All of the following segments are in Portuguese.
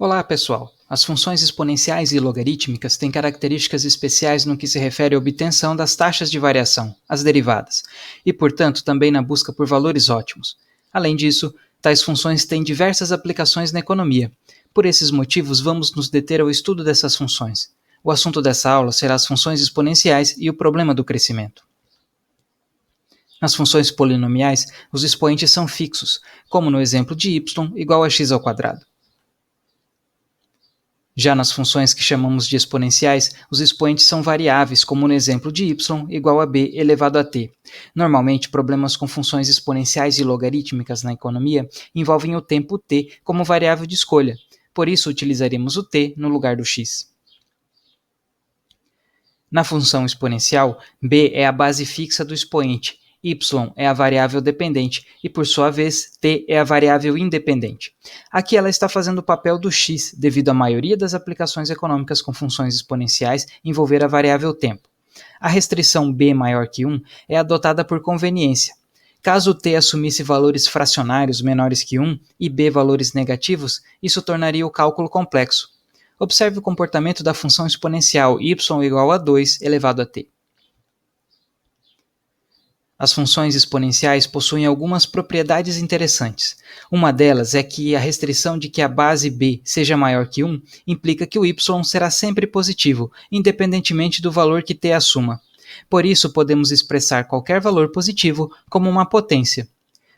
Olá, pessoal! As funções exponenciais e logarítmicas têm características especiais no que se refere à obtenção das taxas de variação, as derivadas, e, portanto, também na busca por valores ótimos. Além disso, tais funções têm diversas aplicações na economia. Por esses motivos, vamos nos deter ao estudo dessas funções. O assunto dessa aula será as funções exponenciais e o problema do crescimento. Nas funções polinomiais, os expoentes são fixos, como no exemplo de y igual a x ao quadrado. Já nas funções que chamamos de exponenciais, os expoentes são variáveis, como no exemplo de y igual a b elevado a t. Normalmente, problemas com funções exponenciais e logarítmicas na economia envolvem o tempo t como variável de escolha. Por isso, utilizaremos o t no lugar do x. Na função exponencial, b é a base fixa do expoente, y é a variável dependente e, por sua vez, t é a variável independente. Aqui ela está fazendo o papel do x, devido à maioria das aplicações econômicas com funções exponenciais envolver a variável tempo. A restrição b maior que 1 é adotada por conveniência. Caso t assumisse valores fracionários menores que 1 e b valores negativos, isso tornaria o cálculo complexo. Observe o comportamento da função exponencial y igual a 2 elevado a t. As funções exponenciais possuem algumas propriedades interessantes. Uma delas é que a restrição de que a base b seja maior que 1 implica que o y será sempre positivo, independentemente do valor que t assuma. Por isso, podemos expressar qualquer valor positivo como uma potência.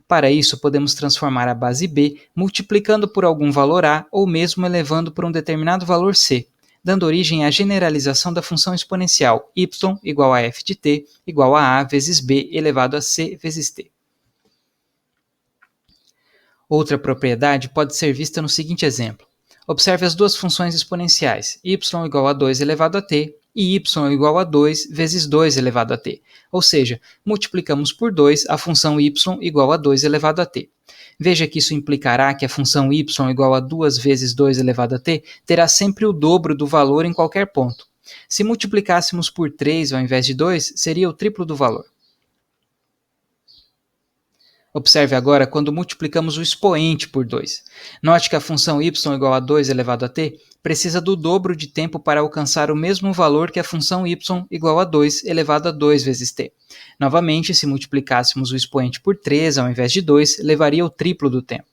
Para isso, podemos transformar a base b multiplicando por algum valor a ou mesmo elevando por um determinado valor c, dando origem à generalização da função exponencial y igual a f de t igual a vezes b elevado a c vezes t. Outra propriedade pode ser vista no seguinte exemplo. Observe as duas funções exponenciais, y igual a 2 elevado a t e y igual a 2 vezes 2 elevado a t, ou seja, multiplicamos por 2 a função y igual a 2 elevado a t. Veja que isso implicará que a função y igual a 2 vezes 2 elevado a t terá sempre o dobro do valor em qualquer ponto. Se multiplicássemos por 3 ao invés de 2, seria o triplo do valor. Observe agora quando multiplicamos o expoente por 2. Note que a função y igual a 2 elevado a t precisa do dobro de tempo para alcançar o mesmo valor que a função y igual a 2 elevado a 2 vezes t. Novamente, se multiplicássemos o expoente por 3 ao invés de 2, levaria o triplo do tempo.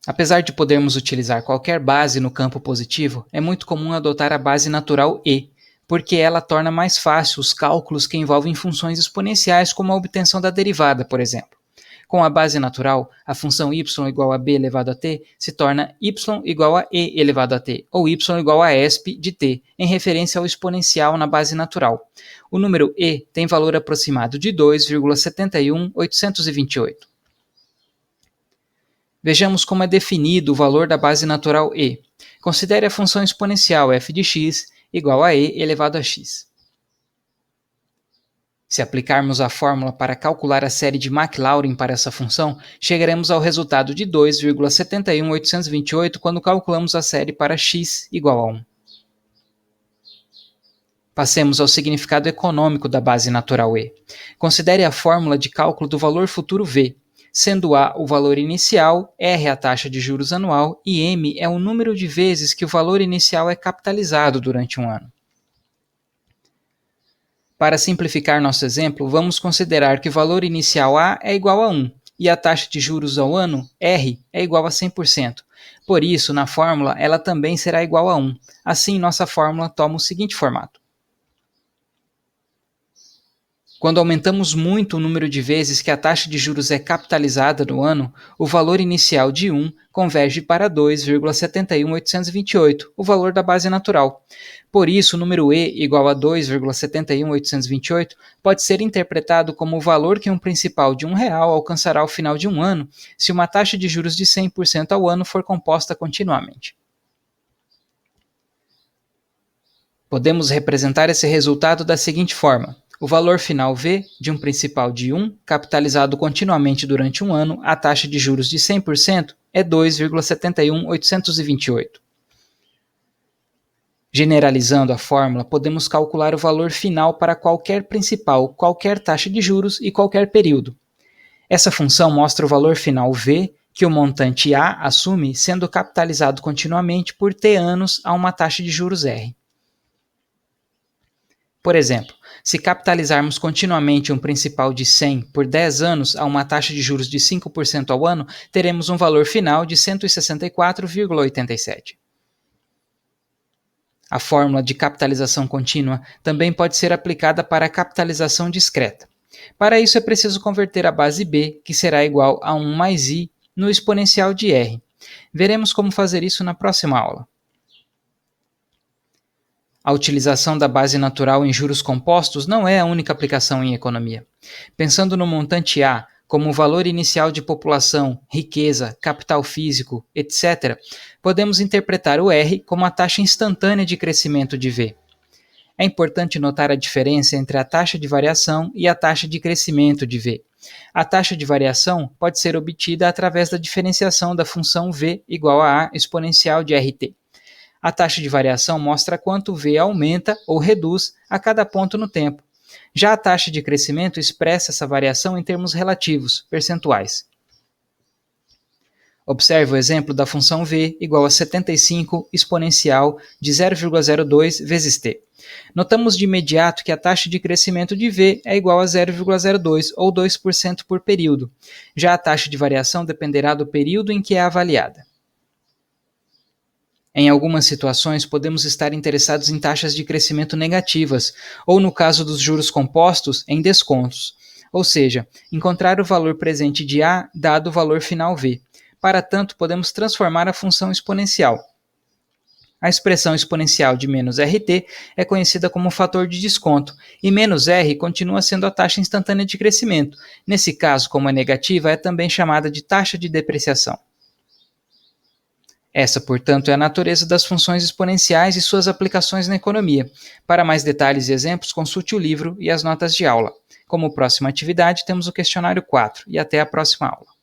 Apesar de podermos utilizar qualquer base no campo positivo, é muito comum adotar a base natural e, porque ela torna mais fácil os cálculos que envolvem funções exponenciais, como a obtenção da derivada, por exemplo. Com a base natural, a função y igual a b elevado a t se torna y igual a e elevado a t, ou y igual a esp de t, em referência ao exponencial na base natural. O número e tem valor aproximado de 2,71828. Vejamos como é definido o valor da base natural e. Considere a função exponencial f de x igual a e elevado a x. Se aplicarmos a fórmula para calcular a série de Maclaurin para essa função, chegaremos ao resultado de 2,71828 quando calculamos a série para x igual a 1. Passemos ao significado econômico da base natural e. Considere a fórmula de cálculo do valor futuro v, sendo a o valor inicial, r a taxa de juros anual e m é o número de vezes que o valor inicial é capitalizado durante um ano. Para simplificar nosso exemplo, vamos considerar que o valor inicial A é igual a 1 e a taxa de juros ao ano, R, é igual a 100%. Por isso, na fórmula, ela também será igual a 1. Assim, nossa fórmula toma o seguinte formato. Quando aumentamos muito o número de vezes que a taxa de juros é capitalizada no ano, o valor inicial de 1 converge para 2,71828, o valor da base natural. Por isso, o número e igual a 2,71828 pode ser interpretado como o valor que um principal de R$1 alcançará ao final de um ano, se uma taxa de juros de 100% ao ano for composta continuamente. Podemos representar esse resultado da seguinte forma. O valor final V de um principal de 1, capitalizado continuamente durante um ano, a taxa de juros de 100% é 2,71828. Generalizando a fórmula, podemos calcular o valor final para qualquer principal, qualquer taxa de juros e qualquer período. Essa função mostra o valor final V que o montante A assume sendo capitalizado continuamente por T anos a uma taxa de juros R. Por exemplo, se capitalizarmos continuamente um principal de 100 por 10 anos a uma taxa de juros de 5% ao ano, teremos um valor final de 164,87. A fórmula de capitalização contínua também pode ser aplicada para a capitalização discreta. Para isso é preciso converter a base B, que será igual a 1 mais I, no exponencial de R. Veremos como fazer isso na próxima aula. A utilização da base natural em juros compostos não é a única aplicação em economia. Pensando no montante A como o valor inicial de população, riqueza, capital físico, etc., podemos interpretar o R como a taxa instantânea de crescimento de V. É importante notar a diferença entre a taxa de variação e a taxa de crescimento de V. A taxa de variação pode ser obtida através da diferenciação da função V igual a exponencial de RT. A taxa de variação mostra quanto V aumenta ou reduz a cada ponto no tempo. Já a taxa de crescimento expressa essa variação em termos relativos, percentuais. Observe o exemplo da função V igual a 75 exponencial de 0,02 vezes t. Notamos de imediato que a taxa de crescimento de V é igual a 0,02 ou 2% por período. Já a taxa de variação dependerá do período em que é avaliada. Em algumas situações, podemos estar interessados em taxas de crescimento negativas, ou no caso dos juros compostos, em descontos. Ou seja, encontrar o valor presente de A dado o valor final V. Para tanto, podemos transformar a função exponencial. A expressão exponencial de menos RT é conhecida como fator de desconto, e menos R continua sendo a taxa instantânea de crescimento. Nesse caso, como é negativa, é também chamada de taxa de depreciação. Essa, portanto, é a natureza das funções exponenciais e suas aplicações na economia. Para mais detalhes e exemplos, consulte o livro e as notas de aula. Como próxima atividade, temos o questionário 4, e até a próxima aula.